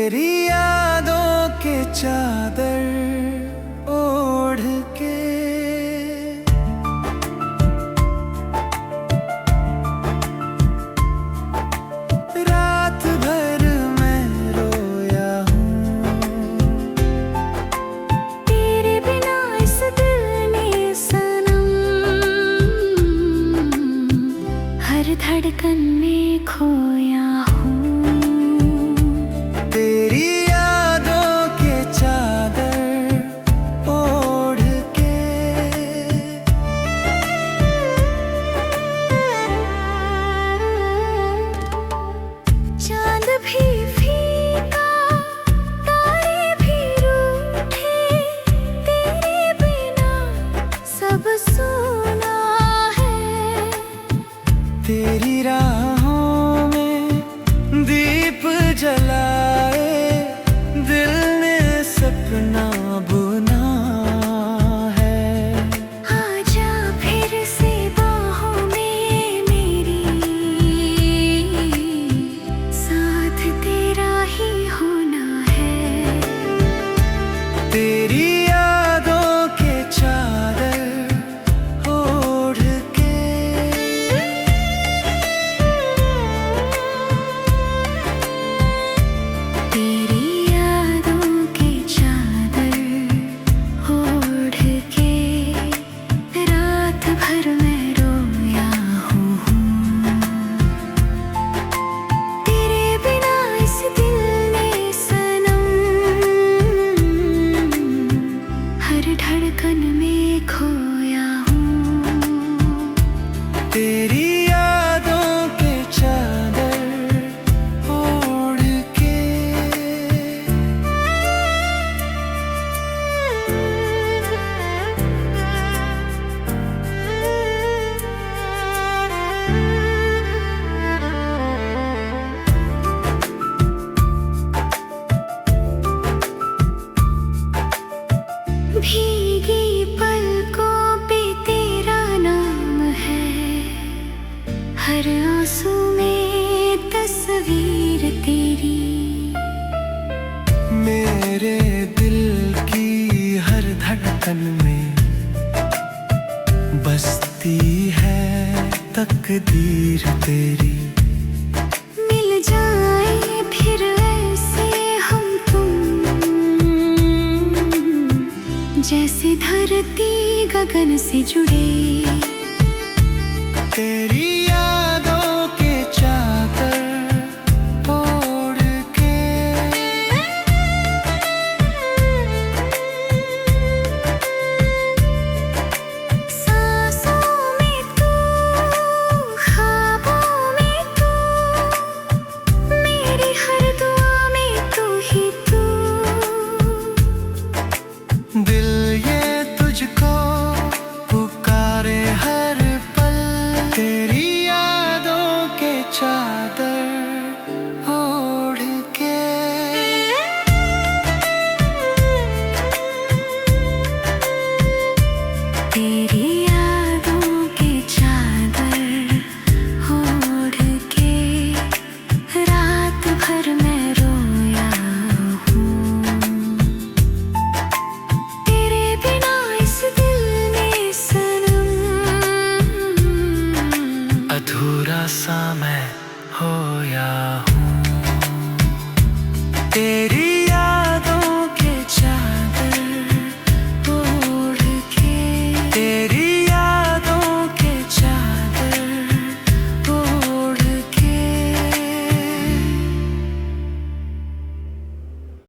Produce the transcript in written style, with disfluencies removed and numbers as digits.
तेरी यादों के चादर ओढ़ के रात भर मैं रोया हूँ। तेरे बिना इस दिल ने सनम हर धड़कन में खोया हूँ। तेरी यादों के चादर ओढ़ के चांद भी फीका तारे भी रूठे, तेरे बिना सब सूना है। तेरी राहों में दीप जलाए दिल ने सपना बुना है। आजा फिर से बाहों में मेरी, साथ तेरा ही होना है। तेरी यादों के चादर ओढ़ के तेरी यादों की चादर ओढ़ के रात भर मैं रोया हूँ। तेरे बिना इस दिल ने सनम हर धड़कन में खोया हूँ। तेरी यादों के चादर ओढ़ के भीगी पलकों पे तेरा नाम है, हर आंसू में तस्वीर तेरी। मेरे दिल की हर धड़कन में बसती है तकदीर तेरी। मिल जाए फिर ऐसे हम तुम, जैसे धरती गगन से जुड़े। तेरी यादों के चादर ओढ़ के सांसों में तू, ख्वाबों में तू, मेरी हर दुआ में तू ही तू। दिल ये तुझको पुकारे हर पल। तेरी यादों के चादर ओढ़ के तेरी यादों की चादर ओढ़ के रात भर मैं रोया हूँ। तेरे बिना इस दिल ने सनम अधूरा सा मैं